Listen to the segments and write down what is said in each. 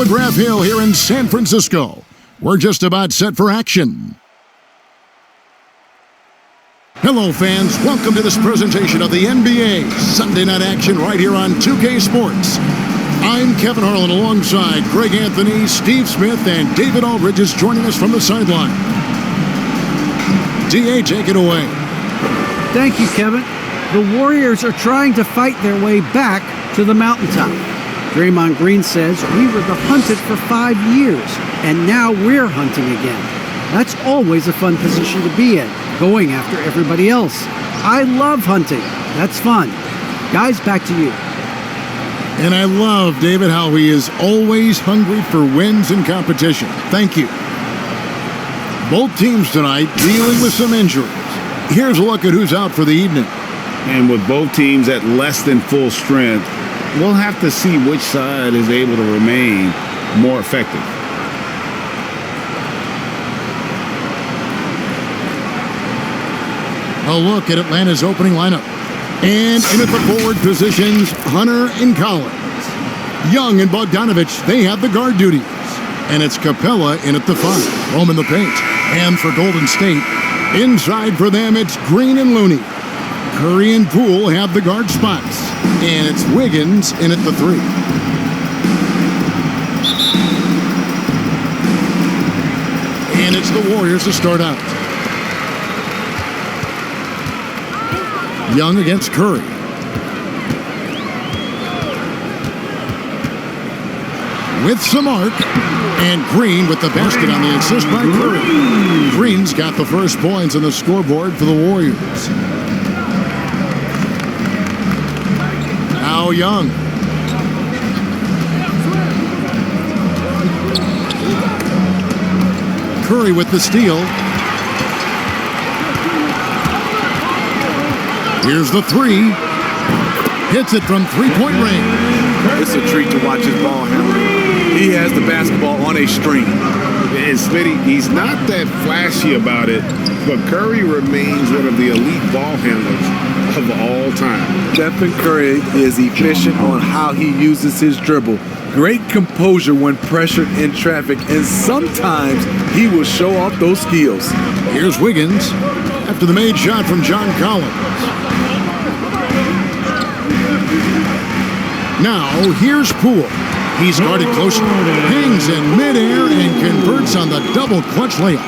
McGrath Hill here in San Francisco. We're just about set for action. Hello, fans. Welcome to this presentation of the NBA Sunday Night Action right here on 2K Sports. I'm Kevin Harlan alongside Greg Anthony, Steve Smith, and David Aldridge is joining us from the sideline. D.A., take it away. Thank you, Kevin. The Warriors are trying to fight their way back to the mountaintop. Draymond Green says we were the hunted for 5 years, and now we're hunting again. That's always a fun position to be in, going after everybody else. I love hunting. That's fun. Guys, back to you. And I love, David, how he is always hungry for wins and competition. Thank you. Both teams tonight dealing with some injuries. Here's a look at who's out for the evening. And with both teams at less than full strength, we'll have to see which side is able to remain more effective. A look at Atlanta's opening lineup. And in at the forward positions, Hunter and Collins. Young and Bogdanovich, they have the guard duties. And it's Capella in at the 5, home in the paint. And for Golden State, inside for them, it's Green and Looney. Curry and Poole have the guard spots. And it's Wiggins in at the 3. And it's the Warriors to start out. Young against Curry. With some arc. And Green with the basket on the assist by Curry. Green's got the first points on the scoreboard for the Warriors. Now Young. Curry with the steal. Here's the 3. Hits it from three-point range. It's a treat to watch his ball handling. He has the basketball on a string. And Smitty, he's not that flashy about it, but Curry remains one of the elite ball handlers of all time. Stephen Curry is efficient on how he uses his dribble. Great composure when pressured in traffic, and sometimes he will show off those skills. Here's Wiggins after the made shot from John Collins. Now, here's Poole. He's guarded closely, hangs in midair, and converts on the double clutch layup.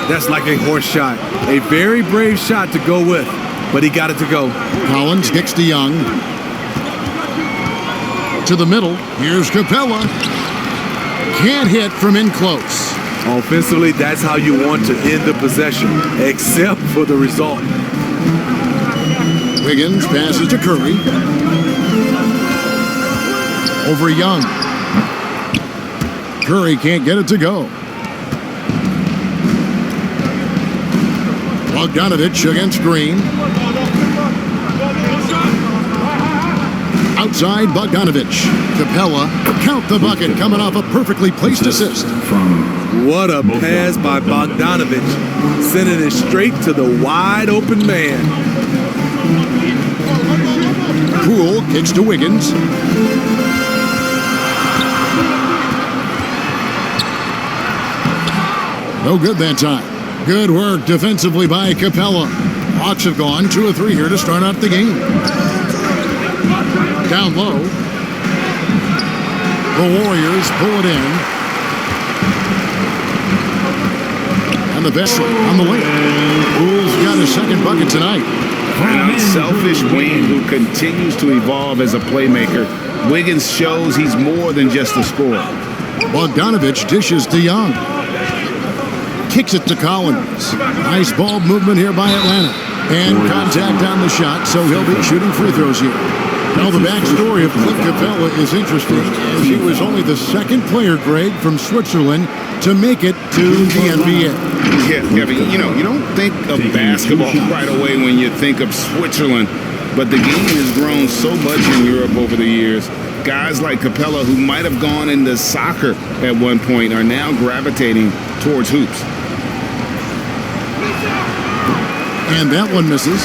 That's like a horse shot. A very brave shot to go with, but he got it to go. Collins kicks to Young. To the middle, here's Capella. Can't hit from in close. Offensively, that's how you want to end the possession, except for the result. Wiggins passes to Curry. Over Young. Curry can't get it to go. Bogdanovich against Green. Outside Bogdanovich. Capella, count the bucket, coming off a perfectly placed assist. What a pass by Bogdanovich, sending it straight to the wide open man. Poole kicks to Wiggins. No good that time. Good work defensively by Capella. Hawks have gone 2 of 3 here to start out the game. Down low. The Warriors pull it in. And the best on the way. Poole's got his second bucket tonight. An unselfish wing who continues to evolve as a playmaker. Wiggins shows he's more than just a scorer. Bogdanovich dishes to Young. Kicks it to Collins. Nice ball movement here by Atlanta. And contact on the shot, so he'll be shooting free throws here. Now, the backstory of Clint Capella is interesting. He was only the second player, Greg, from Switzerland to make it to the NBA. Yeah, Kevin, you don't think of basketball right away when you think of Switzerland, but the game has grown so much in Europe over the years. Guys like Capella, who might have gone into soccer at one point, are now gravitating towards hoops. And that one misses.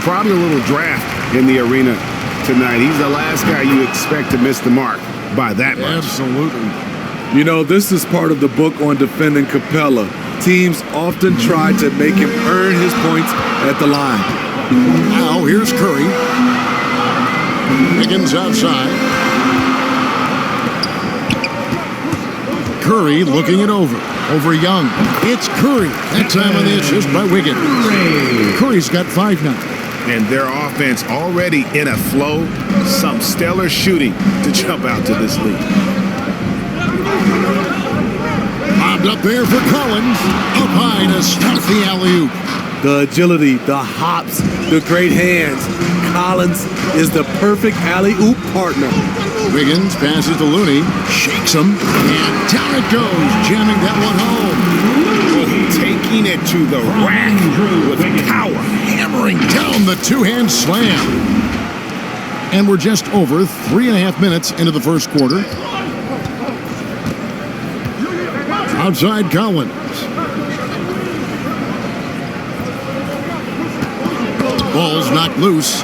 Probably a little draft in the arena tonight. He's the last guy you expect to miss the mark. by that much. Absolutely. You know, this is part of the book on defending Capella. Teams often try to make him earn his points at the line. Now here's Curry. Wiggins outside. Curry looking it over Young. It's Curry. That time on the assist by Wiggins. Curry's got 5 now. And their offense already in a flow. Some stellar shooting to jump out to this lead. Bobbed up there for Collins. Up high to stop the alley-oop. The agility, the hops, the great hands. Collins is the perfect alley-oop partner. Wiggins passes to Looney. Shakes him. And down it goes. Jamming that one home. Taking it to the rack with power. Hammering down the two-hand slam. And we're just over 3.5 minutes into the first quarter. Outside Collins. Ball's knocked loose.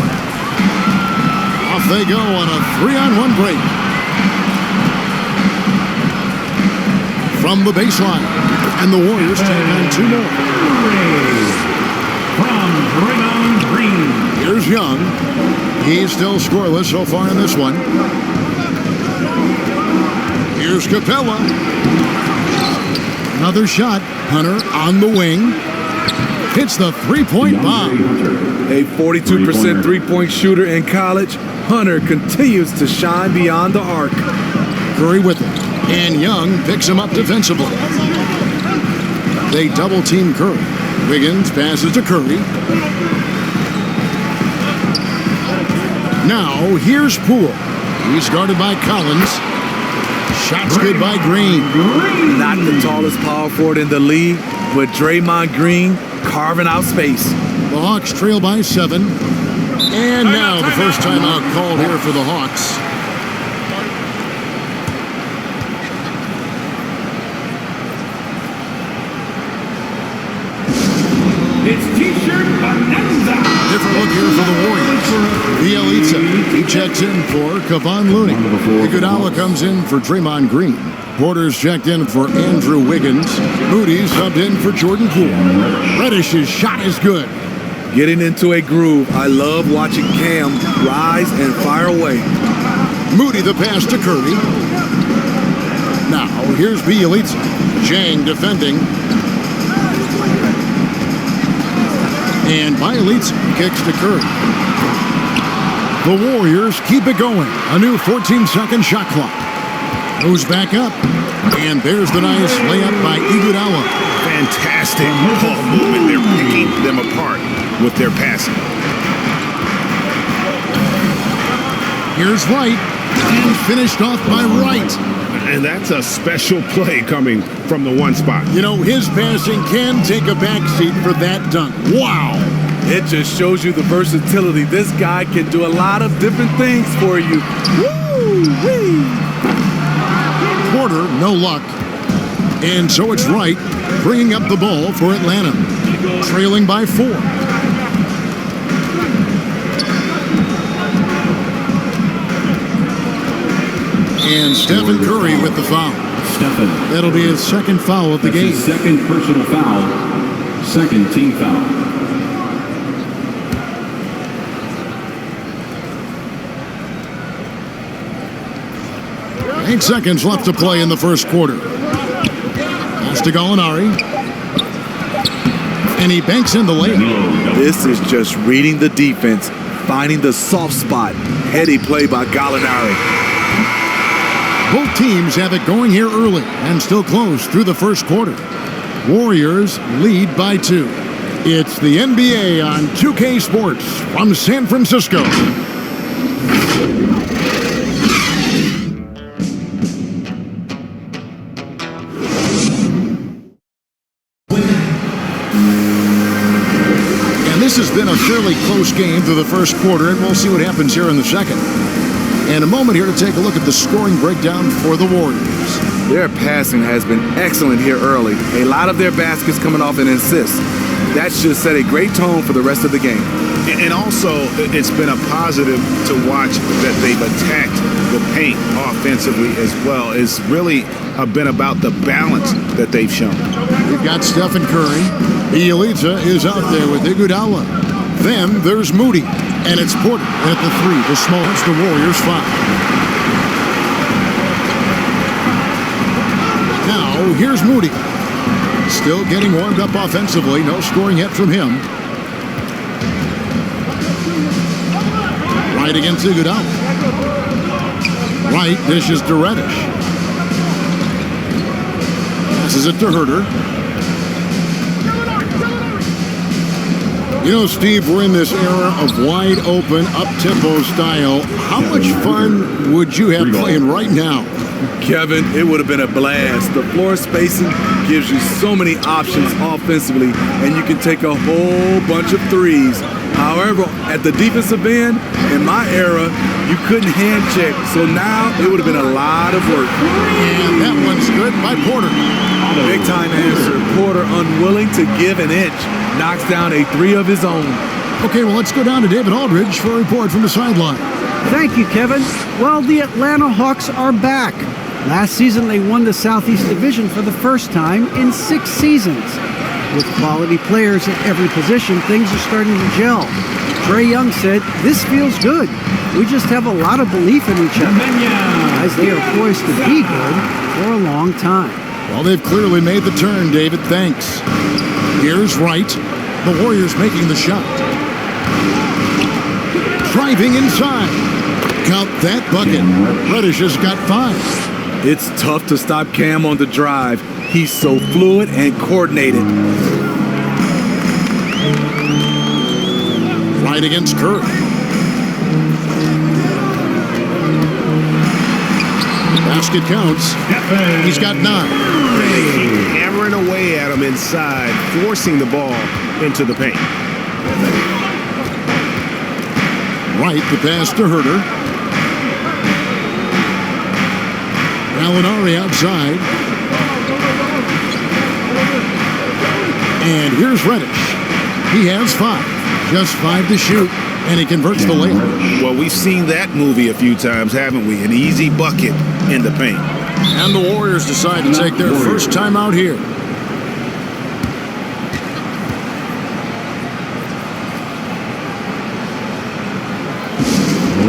Off they go on a 3-on-1 break. From the baseline. And the Warriors take on 2 more. From Draymond Green. Here's Young. He's still scoreless so far in this one. Here's Capella. Another shot. Hunter on the wing. Hits the three-point bomb. A 42% three-point shooter in college, Hunter continues to shine beyond the arc. Curry with it. And Young picks him up defensively. They double-team Curry. Wiggins passes to Curry. Now, here's Poole. He's guarded by Collins. Shots good by Green. Not the tallest power forward in the league, but Draymond Green carving out space. The Hawks trail by 7. And now the first timeout called here for the Hawks. It's T-shirt Bonanza. Different look here for the Warriors. Bielitsa, he checks in for Kevon Looney. Iguodala comes in for Draymond Green. Porter's checked in for Andrew Wiggins. Moody subbed in for Jordan Poole. Reddish's shot is good. Getting into a groove. I love watching Cam rise and fire away. Moody the pass to Curry. Now here's Bielitsa. Chang defending. And Bielitsa kicks to Curry. The Warriors keep it going. A new 14-second shot clock. Goes back up. And there's the nice layup by Iguodala. Fantastic ball movement. They're picking them apart with their passing. Here's Wright. And finished off by Wright. And that's a special play coming from the one spot. You know, his passing can take a backseat for that dunk. Wow. It just shows you the versatility. This guy can do a lot of different things for you. Woo-wee. Porter, no luck. And so it's Wright bringing up the ball for Atlanta. Trailing by 4. And Stephen Curry with the foul. Stephen. That'll be his second foul of the game. His second personal foul. Second team foul. 8 seconds left to play in the first quarter. Pass to Gallinari. And he banks in the layup. This is just reading the defense, finding the soft spot. Heady play by Gallinari. Both teams have it going here early and still close through the first quarter. Warriors lead by 2. It's the NBA on 2K Sports from San Francisco. And this has been a fairly close game through the first quarter, and we'll see what happens here in the second. And a moment here to take a look at the scoring breakdown for the Warriors. Their passing has been excellent here early. A lot of their baskets coming off an assist. That should set a great tone for the rest of the game. And also, it's been a positive to watch that they've attacked the paint offensively as well. It's really been about the balance that they've shown. We've got Stephen Curry. Bielitsa is out there with Iguodala. Then there's Moody. And it's Porter at the 3. The smallest, the Warriors 5. Now, here's Moody. Still getting warmed up offensively. No scoring yet from him. Right against Iguodala. Right dishes to Reddish. Passes it to Herter. You know, Steve, we're in this era of wide open, up-tempo style. How much fun would you have playing right now? Kevin, it would have been a blast. The floor spacing gives you so many options offensively, and you can take a whole bunch of threes. However, at the defensive end, in my era, you couldn't hand check, so now it would have been a lot of work. And that one's good by Porter. Big time answer. Porter unwilling to give an inch. Knocks down a 3 of his own. Okay, well, let's go down to David Aldridge for a report from the sideline. Thank you, Kevin. Well, the Atlanta Hawks are back. Last season, they won the Southeast Division for the first time in 6 seasons. With quality players at every position, things are starting to gel. Trae Young said, "This feels good. We just have a lot of belief in each other." As they are poised to be good for a long time. Well, they've clearly made the turn, David. Thanks. Here's Wright. The Warriors making the shot. Driving inside. Count that bucket. Reddish has got 5. It's tough to stop Cam on the drive. He's so fluid and coordinated. Right against Curry. Basket counts. He's got 9. Hammering away at him inside, forcing the ball into the paint. Right, the pass to Herter. Gallinari outside. And here's Reddish. He has 5. Just 5 to shoot, and he converts the layup. Well, we've seen that movie a few times, haven't we? An easy bucket in the paint. And the Warriors decide to take their first time out here.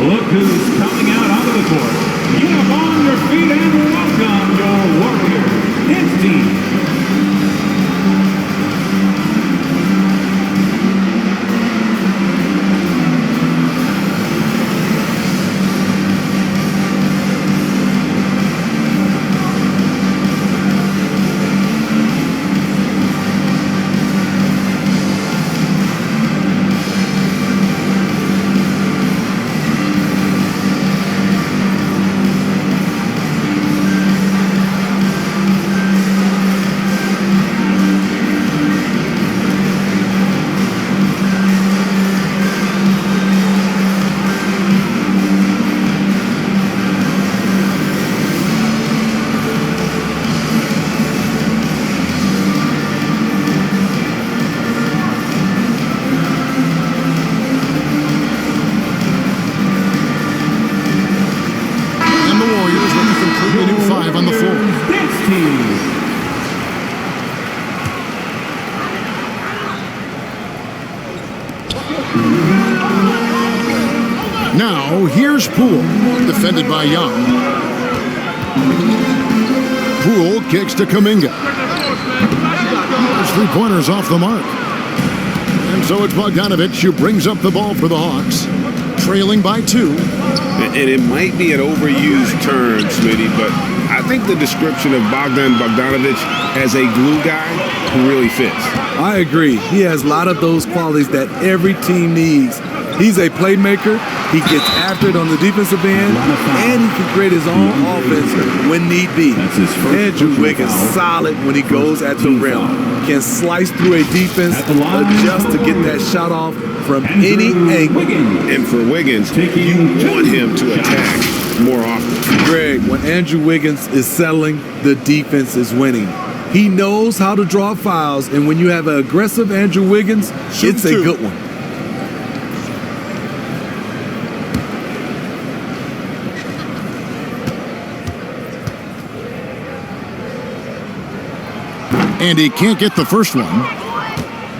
Look who's coming out onto the court. Get up on your feet and welcome your Warriors. It's team. Now, here's Poole, defended by Young. Poole kicks to Kuminga. There's 3-pointers off the mark. And so it's Bogdanović who brings up the ball for the Hawks, trailing by 2. And it might be an overused term, Smitty, but I think the description of Bogdanović as a glue guy really fits. I agree. He has a lot of those qualities that every team needs. He's a playmaker. He gets after it on the defensive end, and he can create his own offense when need be. Andrew Wiggins solid when he goes at the rim. Can slice through a defense, adjust to get that shot off from any angle. And for Wiggins, you want him to attack more often. Greg, when Andrew Wiggins is settling, the defense is winning. He knows how to draw fouls, and when you have an aggressive Andrew Wiggins, it's a good one. And he can't get the first one.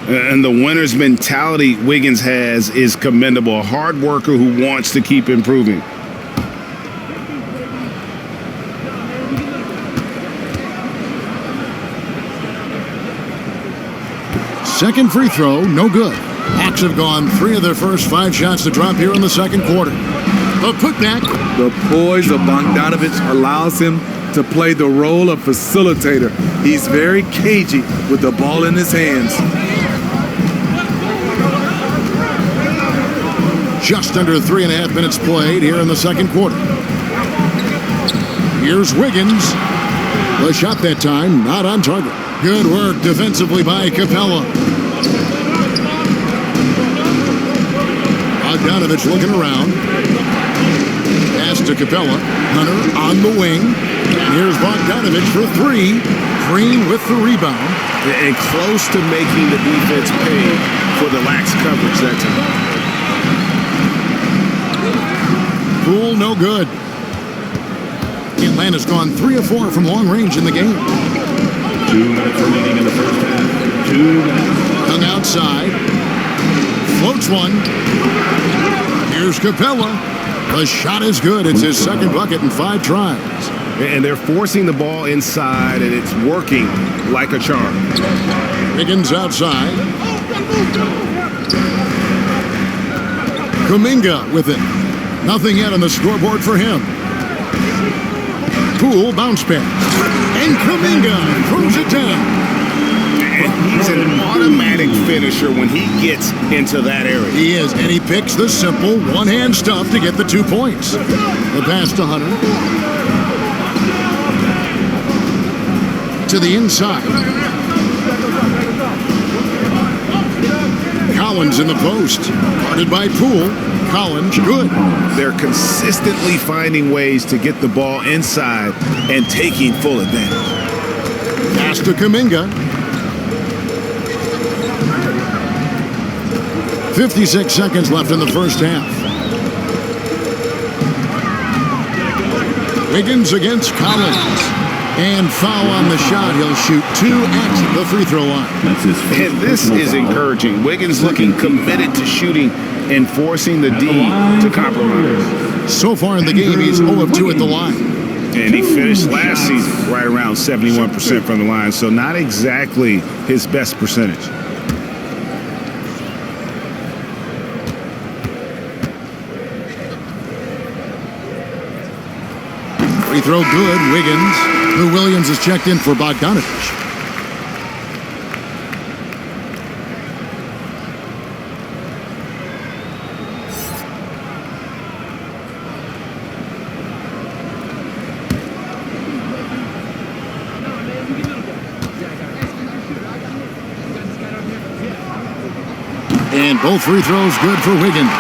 And the winner's mentality Wiggins has is commendable. A hard worker who wants to keep improving. Second free throw, no good. Hawks have gone 3 of their first 5 shots to drop here in the second quarter. The putback. The poise of Bogdanovich allows him to play the role of facilitator. He's very cagey with the ball in his hands. Just under 3.5 minutes played here in the second quarter. Here's Wiggins. The shot that time, not on target. Good work defensively by Capella. Bogdanovich looking around. Pass to Capella. Hunter on the wing. Here's Bogdanovich for 3. Green with the rebound. And close to making the defense pay for the lax coverage that time. Poole, no good. Atlanta's gone 3 of 4 from long range in the game. 2 minutes remaining in the first half. 2 minutes. Hung outside. Floats one. Here's Capella. The shot is good. It's his second bucket in 5 tries. And they're forcing the ball inside, and it's working like a charm. Wiggins outside. Kuminga with it. Nothing yet on the scoreboard for him. Poole bounce pass. And Kuminga throws it down. And he's an automatic finisher when he gets into that area. He is, and he picks the simple one-hand stuff to get the 2 points. The pass to Hunter. To the inside. Collins in the post. Guarded by Poole. Collins, good. They're consistently finding ways to get the ball inside and taking full advantage. Pass to Kuminga. 56 seconds left in the first half. Wiggins against Collins. And foul on the shot. He'll shoot 2 at the free throw line. That's his first And this personal is foul. encouraging. Wiggins looking committed to shooting and forcing the D to compromise. So far in the game, he's 0 of 2 at the line. And he finished last season right around 71% from the line, so not exactly his best percentage. Free throw good. Wiggins. Lou Williams is checked in for Bogdanovich. And both free throws good for Wiggins.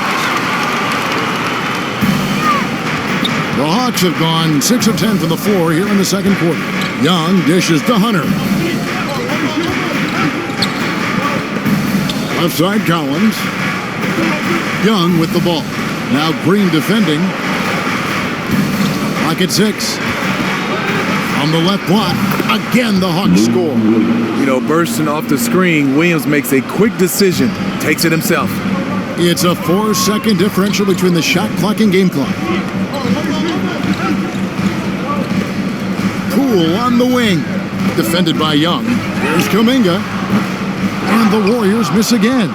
The Hawks have gone 6 of 10 from the floor here in the second quarter. Young dishes to Hunter. Left side Collins. Young with the ball. Now Green defending. Clock at 6. On the left block. Again the Hawks score. You know, bursting off the screen, Williams makes a quick decision, takes it himself. It's a 4-second differential between the shot clock and game clock. Poole on the wing. Defended by Young. Here's Kuminga. And the Warriors miss again.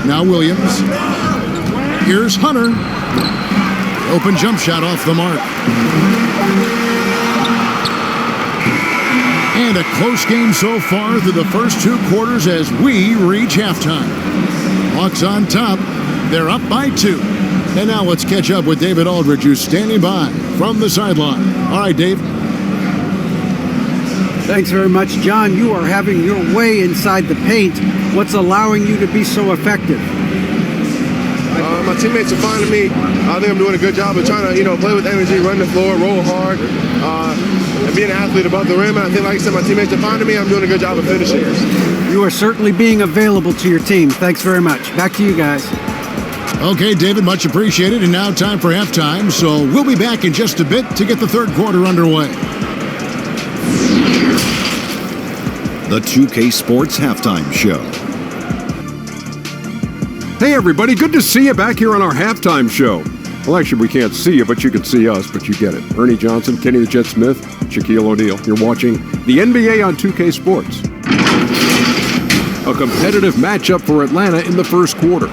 Now Williams. Here's Hunter. Open jump shot off the mark. And a close game so far through the first 2 quarters as we reach halftime. Hawks on top. They're up by 2. And now let's catch up with David Aldridge, who's standing by from the sideline. All right, Dave. Thanks very much, John. You are having your way inside the paint. What's allowing you to be so effective? My teammates are finding me. I think I'm doing a good job of trying to, play with energy, run the floor, roll hard, and be an athlete above the rim. And I think, like I said, my teammates are finding me. I'm doing a good job of finishing. You are certainly being available to your team. Thanks very much. Back to you guys. Okay, David, much appreciated. And now time for halftime. So we'll be back in just a bit to get the third quarter underway. the 2K Sports Halftime Show. Hey everybody, good to see you back here on our halftime show. Well, actually, we can't see you, but you can see us, but you get it. Ernie Johnson, Kenny the Jet Smith, Shaquille O'Neal. You're watching the NBA on 2K Sports. A competitive matchup for Atlanta in the first quarter.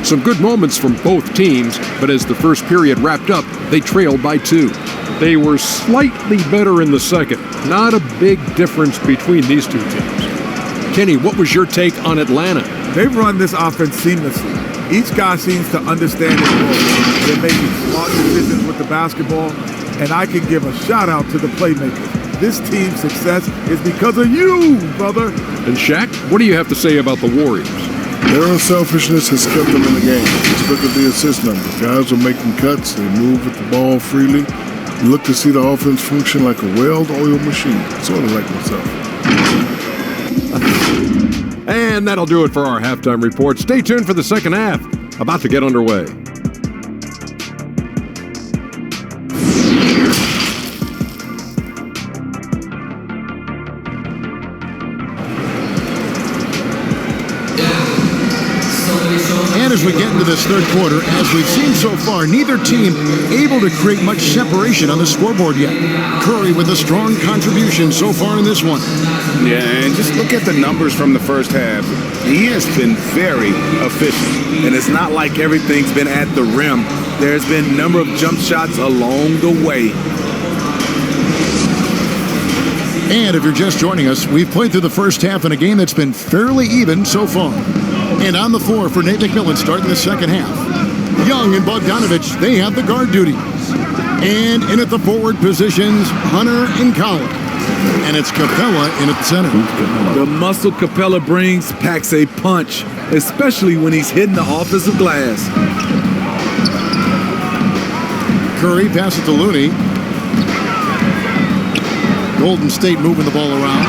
Some good moments from both teams, but as the first period wrapped up, they trailed by 2. They were slightly better in the second. Not a big difference between these two teams. Kenny, what was your take on Atlanta? They've run this offense seamlessly. Each guy seems to understand his role. They're making smart decisions with the basketball, and I can give a shout out to the playmakers. This team's success is because of you, brother. And Shaq, what do you have to say about the Warriors? Their unselfishness has kept them in the game. Just look at the assist number. Guys are making cuts. They move with the ball freely. You look to see the offense function like a well-oiled machine, sort of like myself. And that'll do it for our halftime report. Stay tuned for the second half. About to get underway. And as we get into this third quarter, as we've seen so far, neither team able to create much separation on the scoreboard yet. Curry with a strong contribution so far in this one. Yeah, and just look at the numbers from the first half. He has been very efficient. And it's not like everything's been at the rim. There's been a number of jump shots along the way. And if you're just joining us, we've played through the first half in a game that's been fairly even so far. And on the floor for Nate McMillan starting the second half. Young and Bogdanovich, they have the guard duties. And in at the forward positions, Hunter and Collins. And it's Capella in at the center. The muscle Capella brings packs a punch, especially when he's hitting the offensive glass. Curry passes to Looney. Golden State moving the ball around.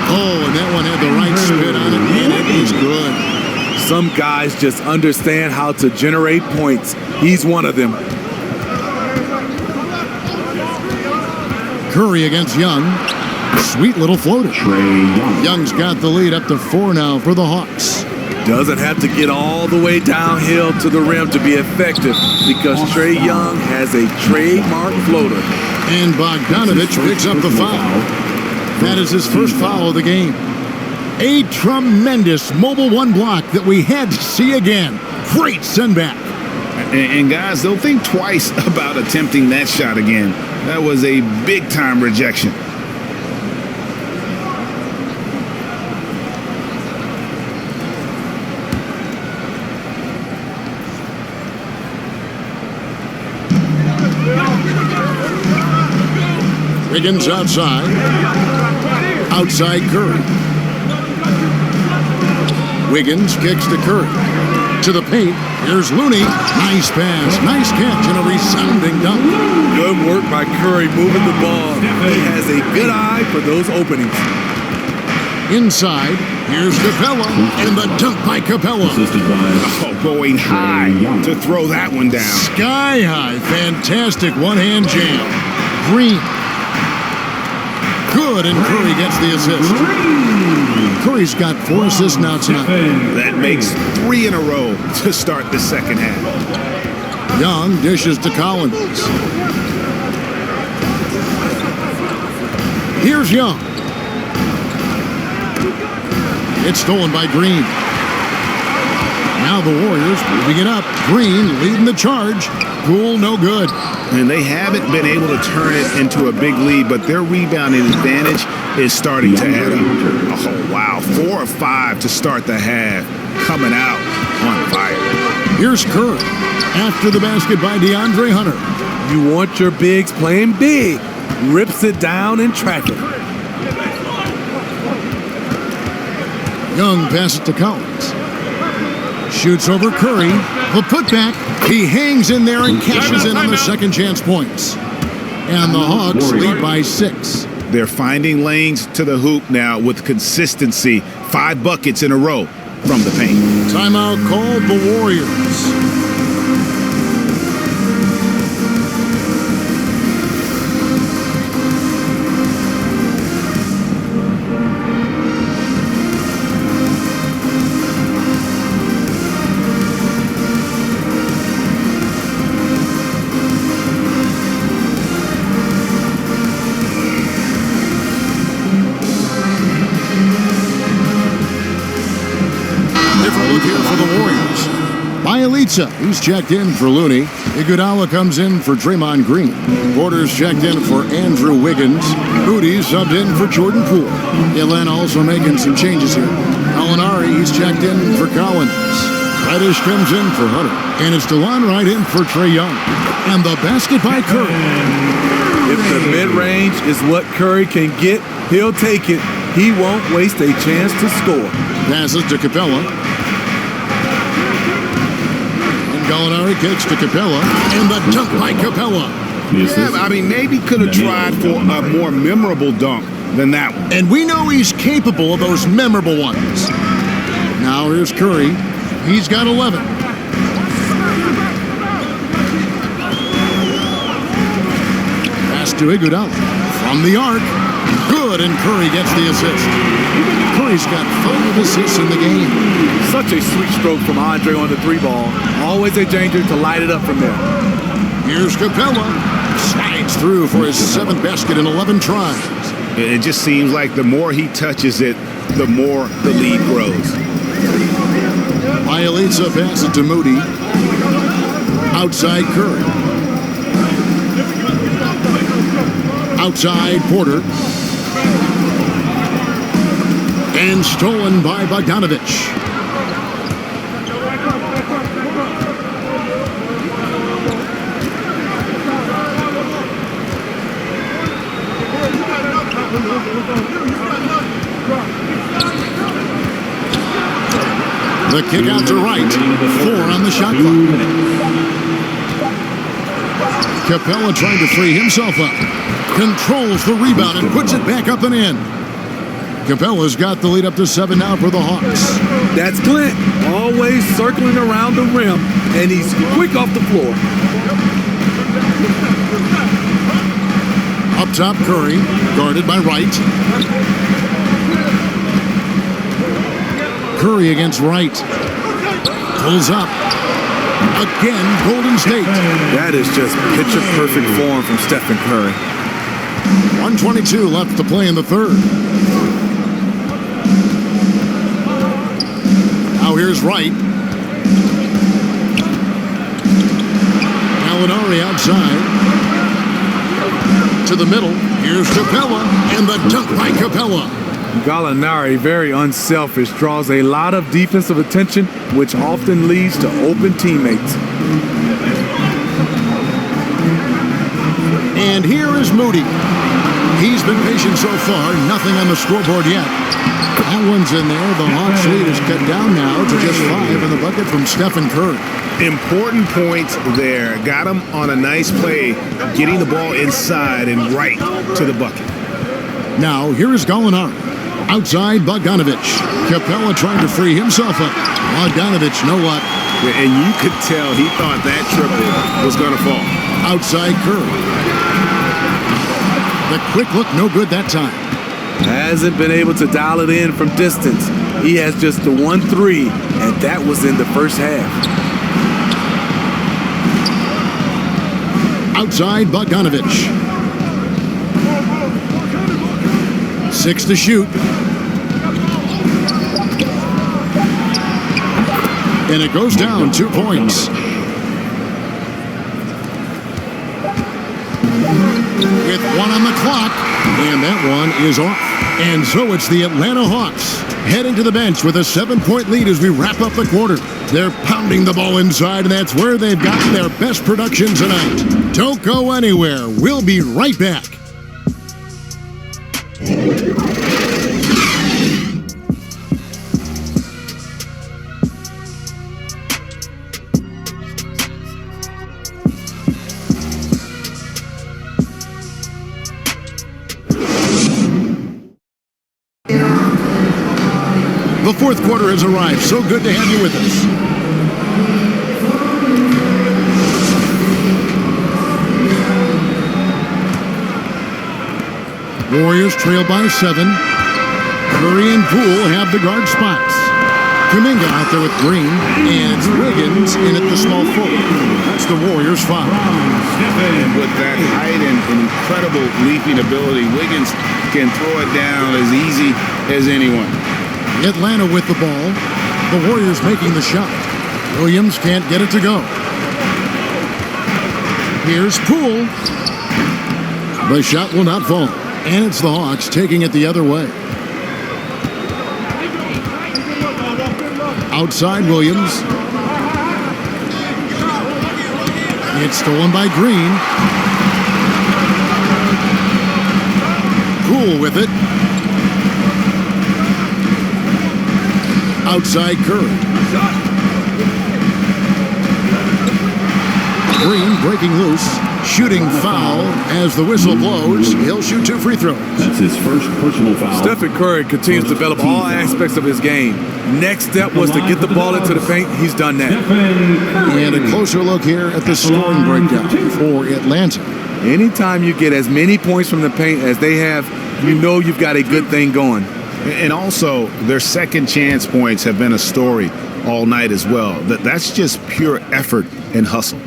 Oh, and that one had the right spin on it, and it is good. Some guys just understand how to generate points. He's one of them. Curry against Young. Sweet little floater. Young's got the lead up to 4 now for the Hawks. Doesn't have to get all the way downhill to the rim to be effective because Trae Young has a trademark floater. And Bogdanovich picks up the foul. That is his first foul of the game. A tremendous mobile one block that we had to see again. Great send back. And guys, they'll think twice about attempting that shot again. That was a big-time rejection. Wiggins outside. Outside Curry. Wiggins kicks to Curry. To the paint. Here's Looney. Nice pass. Nice catch and a resounding dunk. Good work by Curry moving the ball. He has a good eye for those openings. Inside. Here's Capella. And the dunk by Capella. Oh, going high to throw that one down. Sky high. Fantastic one-hand jam. Green. Good, and Curry gets the assist. Curry's got 4 assists now tonight. That makes 3 in a row to start the second half. Young dishes to Collins. Here's Young. It's stolen by Green. Now the Warriors moving it up. Green leading the charge. Poole no good. And they haven't been able to turn it into a big lead, but their rebounding advantage is starting to add up. Oh, wow. 4 of 5 to start the half. Coming out on fire. Here's Curry. After the basket by DeAndre Hunter. You want your bigs playing big. Rips it down in traffic. Young passes to Collins. Shoots over Curry. The putback. He hangs in there and cashes in on the second chance points. And the Hawks lead by 6. They're finding lanes to the hoop now with consistency. 5 buckets in a row from the paint. Timeout called the Warriors. Bielitsa, he's checked in for Looney. Iguodala comes in for Draymond Green. Porter's checked in for Andrew Wiggins. Moody's subbed in for Jordan Poole. Atlanta also making some changes here. Gallinari, he's checked in for Collins. Reddish comes in for Hunter. And it's DeLon Wright in for Trae Young. And the basket by Curry. If the mid-range is what Curry can get, he'll take it. He won't waste a chance to score. Passes to Capella. And Gallinari kicks to Capella. And the dunk by Capella. Yeah, I mean, maybe could have tried for a more memorable dunk than that one. And we know he's capable of those memorable ones. Now here's Curry. He's got 11. Pass to Iguodala. From the arc. Good, and Curry gets the assist. Curry's got 5 assists in the game. Such a sweet stroke from Andre on the 3-ball. Always a danger to light it up from there. Here's Capella. Slides through for his 7th basket in 11 tries. It just seems like the more he touches it, the more the lead grows. Bielitsa passes to Moody. Outside Curry. Outside Porter. And stolen by Bogdanovich. The kick out to Wright. 4 on the shot clock. Capella trying to free himself up. Controls the rebound and puts it back up and in. Capella's got the lead up to 7 now for the Hawks. That's Clint, always circling around the rim, and he's quick off the floor. Up top, Curry, guarded by Wright. Curry against Wright. Pulls up. Again, Golden State. That is just picture-perfect form from Stephen Curry. 1:22 left to play in the third. Now here's Wright. Gallinari outside. To the middle. Here's Capella. And the dunk by Capella. Gallinari, very unselfish, draws a lot of defensive attention, which often leads to open teammates. And here is Moody. He's been patient so far, nothing on the scoreboard yet. That one's in there. The Hawks lead is cut down now to just 5 in the bucket from Stephen Curry. Important points there. Got him on a nice play, getting the ball inside and right to the bucket. Now, here is Gallinari. Outside Bogdanovich. Capella trying to free himself up. Bogdanovich, no luck. And you could tell he thought that triple was going to fall. Outside Curry. The quick look, no good that time. Hasn't been able to dial it in from distance. He has just the 1-3, and that was in the first half. Outside Bogdanovich. 6 to shoot. And it goes down 2 points. With 1 on the clock. And that one is off. And so it's the Atlanta Hawks heading to the bench with a 7-point lead as we wrap up the quarter. They're pounding the ball inside, and that's where they've gotten their best production tonight. Don't go anywhere. We'll be right back. The fourth quarter has arrived. So good to have you with us. Warriors trail by 7. Curry and Poole have the guard spots. Kuminga out there with Green, and Wiggins in at the small forward. That's the Warriors' foul. With that height and incredible leaping ability, Wiggins can throw it down as easy as anyone. Atlanta with the ball. The Warriors making the shot. Williams can't get it to go. Here's Poole. The shot will not fall. And it's the Hawks taking it the other way. Outside Williams. It's stolen by Green. Poole with it. Outside Curry. Green breaking loose. Shooting foul as the whistle blows. He'll shoot 2 free throws. That's his first personal foul. Stephen Curry continues to develop all aspects of his game. Next step was to get the ball into the paint. He's done that. And a closer look here at the scoring breakdown for Atlanta. Anytime you get as many points from the paint as they have, you know you've got a good thing going. And also, their second chance points have been a story all night as well. That's just pure effort and hustle.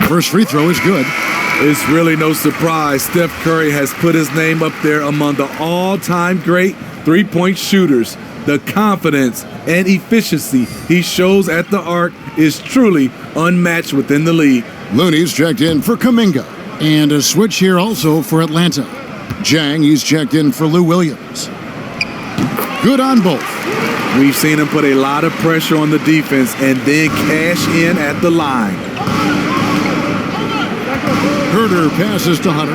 First free throw is good. It's really no surprise Steph Curry has put his name up there among the all-time great three-point shooters. The confidence and efficiency he shows at the arc is truly unmatched within the league. Looney's checked in for Kuminga. And a switch here also for Atlanta. Jang, he's checked in for Lou Williams. Good on both. We've seen him put a lot of pressure on the defense and then cash in at the line. Herter passes to Hunter.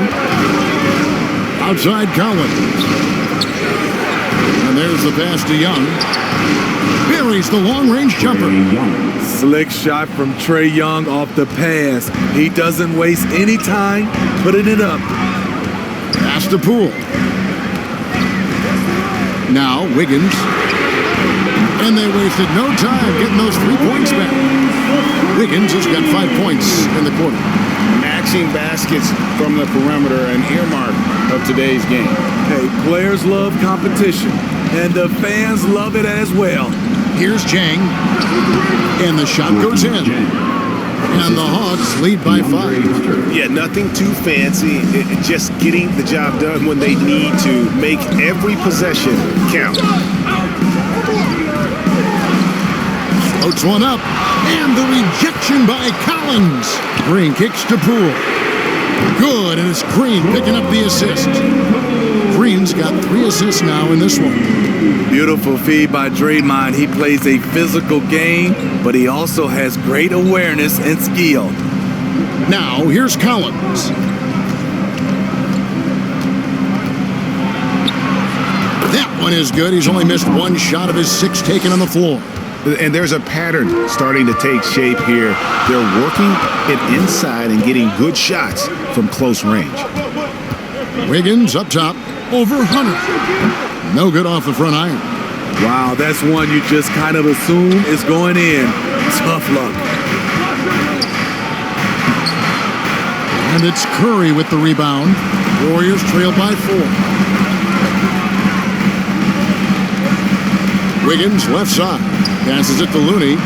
Outside Collins. And there's the pass to Young. Buries the long-range jumper. Slick shot from Trae Young off the pass. He doesn't waste any time putting it up. Pass to Poole. Now Wiggins. And they wasted no time getting those 3 points back. Wiggins has got 5 points in the quarter. Matching baskets from the perimeter, an earmark of today's game. Hey, players love competition, and the fans love it as well. Here's Jang. And the shot goes in. And the Hawks lead by 5. Yeah, nothing too fancy. Just getting the job done when they need to. Make every possession count. Floats one up. And the rejection by Collins. Green kicks to Poole. Good, and it's Green picking up the assist. Green's got 3 assists now in this one. Beautiful feed by Draymond. He plays a physical game, but he also has great awareness and skill. Now, here's Collins. That one is good. He's only missed 1 shot of his 6 taken on the floor. And there's a pattern starting to take shape here. They're working it inside and getting good shots from close range. Wiggins up top over Hunter. No good off the front iron. Wow, that's one you just kind of assume is going in. Tough luck. And it's Curry with the rebound. Warriors trail by 4. Wiggins left side. Passes it to Looney.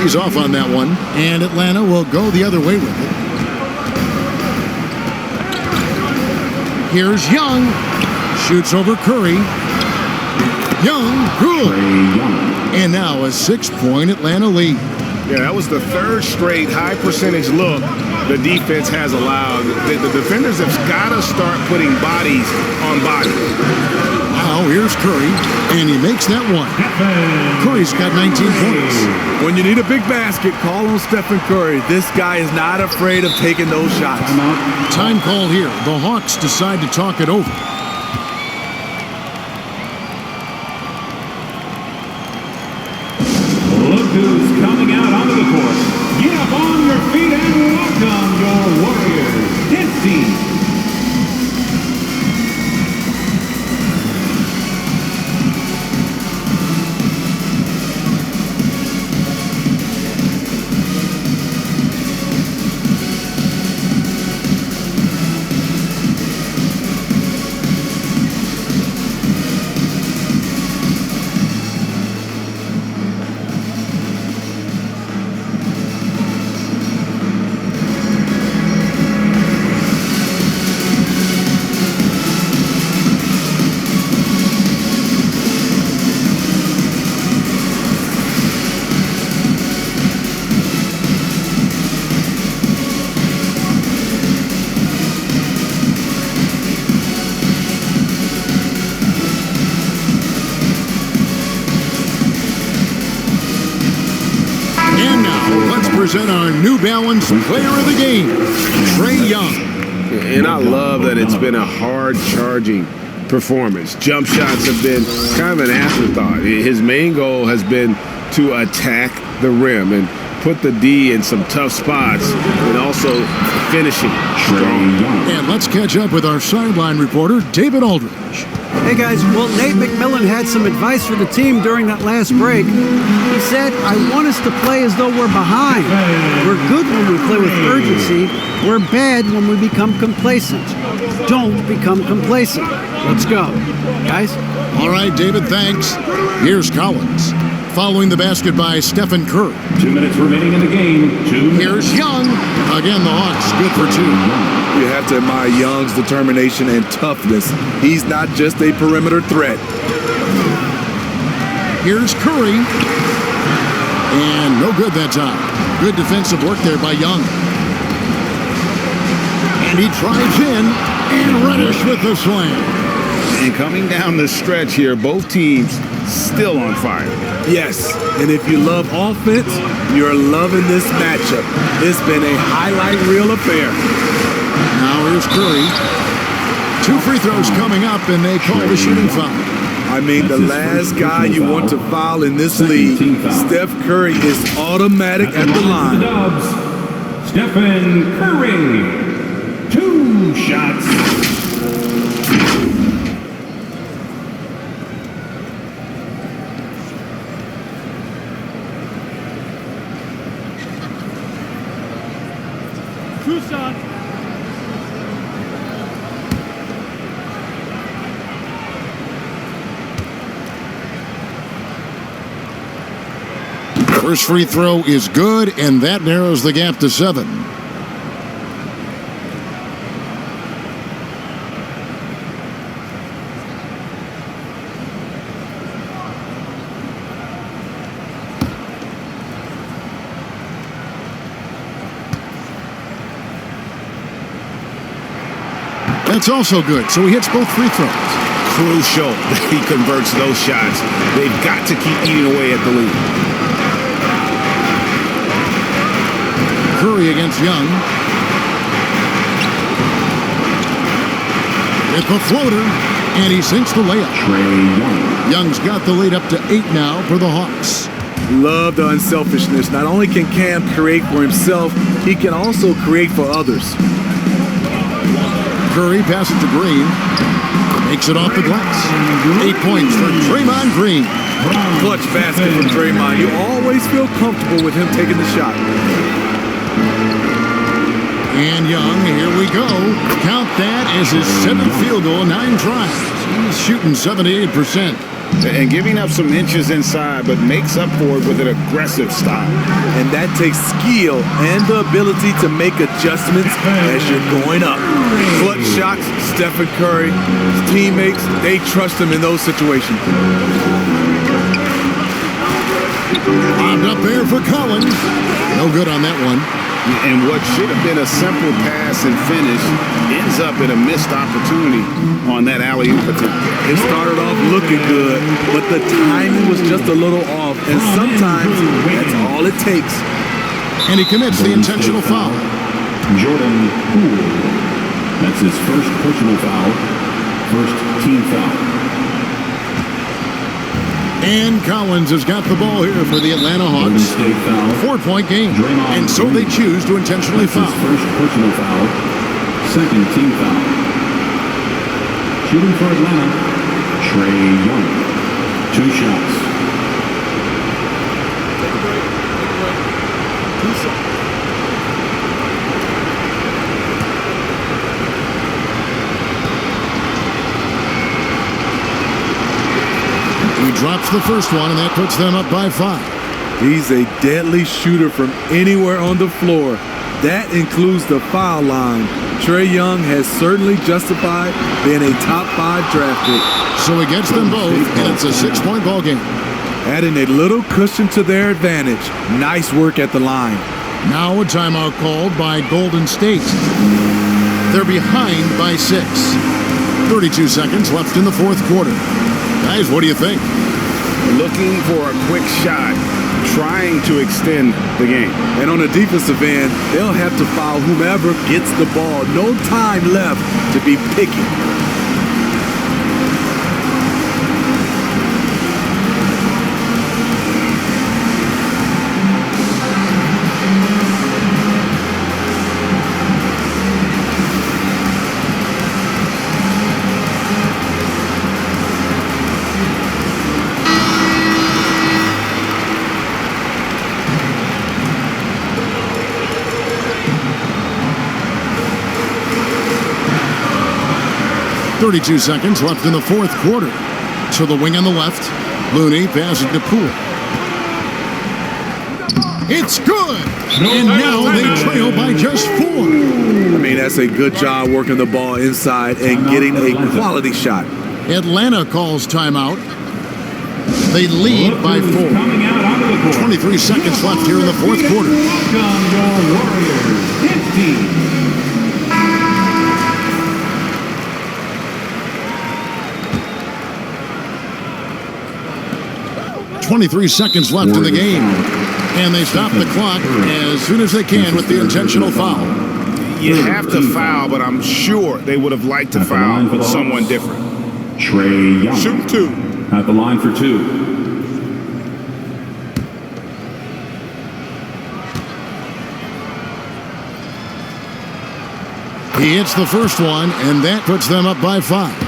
He's off on that one. And Atlanta will go the other way with it. Here's Young. Shoots over Curry. Young, good. And now a 6-point Atlanta lead. Yeah, that was the 3rd straight high percentage look the defense has allowed. The defenders have got to start putting bodies on bodies. Now here's Curry, and he makes that one. Curry's got 19 points. When you need a big basket, call on Stephen Curry. This guy is not afraid of taking those shots. Time call here. The Hawks decide to talk it over. Look who's coming out onto the court. Get up on your feet and welcome your Warriors. This team. present our New Balance Player of the Game, Trae Young. And I love that it's been a hard-charging performance. Jump shots have been kind of an afterthought. His main goal has been to attack the rim and put the D in some tough spots and also finishing strong. And let's catch up with our sideline reporter, David Aldridge. Hey guys, well, Nate McMillan had some advice for the team during that last break. He said, I want us to play as though we're behind. We're good when we play with urgency. We're bad when we become complacent. Don't become complacent. Let's go. Guys? All right, David, thanks. Here's Collins. Following the basket by Stephen Curry. 2 minutes remaining in the game. 2 minutes. Here's Young. Again, the Hawks good for 2. You have to admire Young's determination and toughness. He's not just a perimeter threat. Here's Curry. And no good that time. Good defensive work there by Young. And he drives in. And Reddish with the slam. And coming down the stretch here, both teams still on fire. Yes, and if you love offense, you're loving this matchup. It's been a highlight reel affair. Now here's Curry. 2 free throws coming up, and they call the shooting foul. I mean, the last guy you want to foul in this league, Steph Curry, is automatic at the line. Stephen Curry. 2 shots. First free throw is good, and that narrows the gap to 7. That's also good, so he hits both free throws. Crucial that he converts those shots. They've got to keep eating away at the lead. Curry against Young. With the floater, and he sinks the layup. Trae Young. Young's got the lead up to 8 now for the Hawks. Love the unselfishness. Not only can Cam create for himself, he can also create for others. Curry passes to Green. Makes it off the glass. 8 points for Draymond Green. Clutch basket from Draymond. You always feel comfortable with him taking the shot. And Young, here we go. Count that as his 7th field goal, 9 tries. He's shooting 78%. And giving up some inches inside, but makes up for it with an aggressive style. And that takes skill and the ability to make adjustments as you're going up. Clutch shots, Stephen Curry, his teammates, they trust him in those situations. Bobbed up there for Collins. No good on that one. And what should have been a simple pass and finish ends up in a missed opportunity on that alley-oop attempt. It started off looking good, but the timing was just a little off, and sometimes that's all it takes. And he commits the intentional foul. Jordan Poole. That's his first personal foul. First team foul. And Collins has got the ball here for the Atlanta Hawks. 4-point game. And so they choose to intentionally foul. His first personal foul. Second team foul. Shooting for Atlanta, Trae Young. 2 shots. Take a break. 2 shots. He drops the first one, and that puts them up by 5. He's a deadly shooter from anywhere on the floor. That includes the foul line. Trae Young has certainly justified being a top 5 draft pick. So he gets them both, and it's a 6-point ball game. Adding a little cushion to their advantage. Nice work at the line. Now a timeout called by Golden State. They're behind by 6. 32 seconds left in the 4th quarter. Guys, what do you think? Looking for a quick shot. trying to extend the game. And on the defensive end, they'll have to foul whomever gets the ball. No time left to be picky. .32 seconds left in the fourth quarter. To the wing on the left. Looney passing to Poole. It's good! And now they trail by just 4. I mean, that's a good job working the ball inside and getting a quality shot. Atlanta calls timeout. They lead by 4. 23 seconds left here in the fourth quarter. Welcome your Warriors, 15. 23 seconds left in the game. And they stop the clock as soon as they can with the intentional foul. You have to foul, but I'm sure they would have liked to foul someone different. Trae Young. Shoot 2. At the line for 2. He hits the first one, and that puts them up by 5.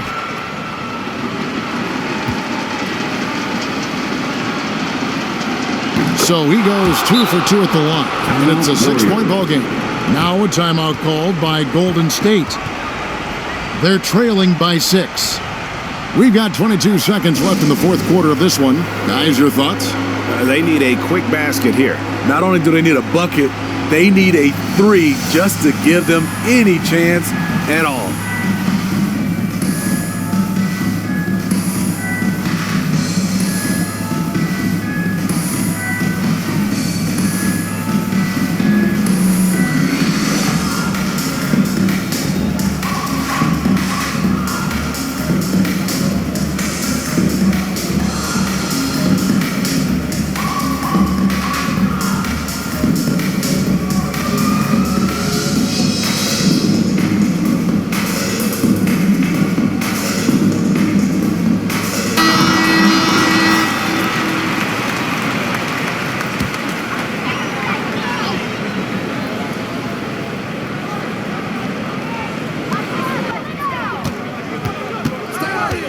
So he goes 2 for 2 at the line, and it's a 6-point ball game. Now a timeout called by Golden State. They're trailing by 6. We've got 22 seconds left in the fourth quarter of this one. Guys, your thoughts? They need a quick basket here. Not only do they need a bucket, they need a 3 just to give them any chance at all.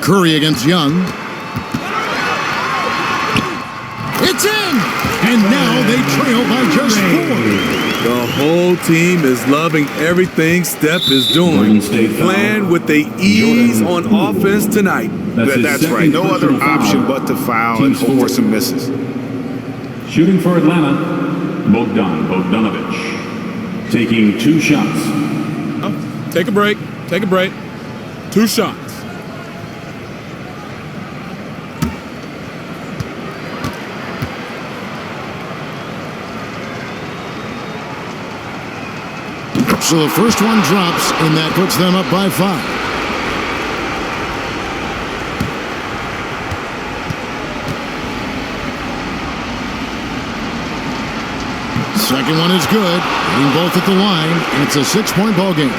Curry against Young. It's in! And now they trail by just 4. The whole team is loving everything Steph is doing. Playing with the ease on offense tonight. That's right. No other option but to foul and hope for some misses. Shooting for Atlanta, Bogdanovic. Taking 2 shots. Oh, take a break. Take a break. 2 shots. So the first one drops, and that puts them up by 5. Second one is good. Hitting both at the line, and it's a 6-point ball game.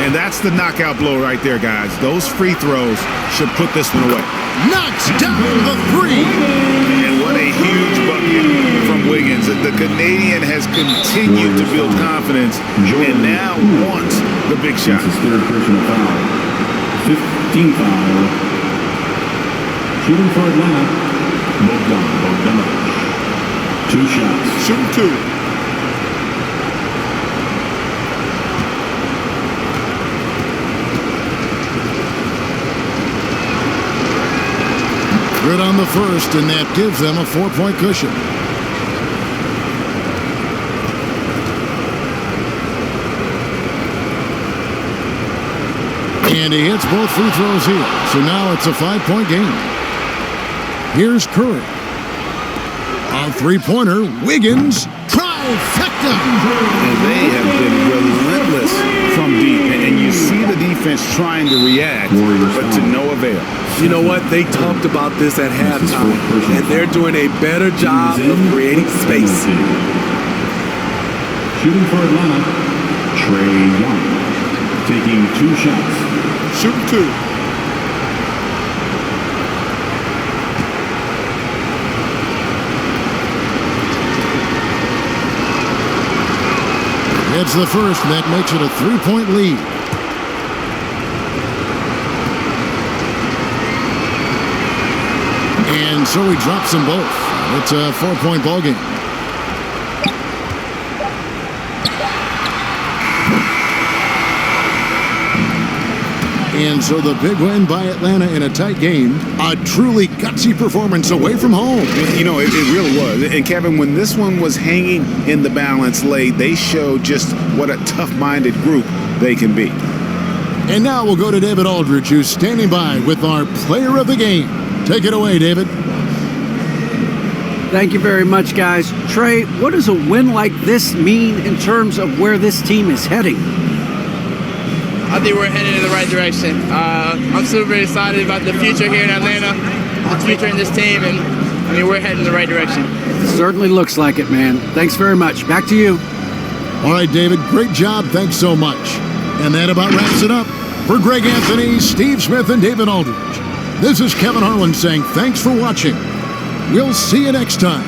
And that's the knockout blow right there, guys. Those free throws should put this one away. Knocks down the 3. And what a huge bucket from Wiggins. The Canadian has continued to build confidence and now wants the big shot. That's his 3rd personal foul. 15th foul. Shooting for Atlanta, Bogdanovic. 2 shots. Shoot 2. Good on the first, and that gives them a 4-point cushion. And he hits both free throws here. So now it's a 5-point game. Here's Curry. A 3-pointer. Wiggins. Trifecta. And they have been relentless from deep. And you see the defense trying to to react, but to no avail. You know what? They talked about this at halftime, and they're doing a better job of creating space. Shooting for Atlanta, Trae Young. Taking 2 shots. Shooting 2. It's the first, and that makes it a 3-point lead. And so he drops them both. It's a 4-point ball game. And so the big win by Atlanta in a tight game. A truly gutsy performance away from home. You know, it really was. And Kevin, when this one was hanging in the balance late, they showed just what a tough-minded group they can be. And now we'll go to David Aldridge, who's standing by with our player of the game. Take it away, David. Thank you very much, guys. Trae, what does a win like this mean in terms of where this team is heading? I think we're headed in the right direction. I'm super excited about the future here in Atlanta, the future in this team, and I mean, we're heading in the right direction. Certainly looks like it, man. Thanks very much. Back to you. All right, David, great job. Thanks so much. And that about wraps it up. For Greg Anthony, Steve Smith, and David Aldridge, this is Kevin Harlan saying thanks for watching. We'll see you next time.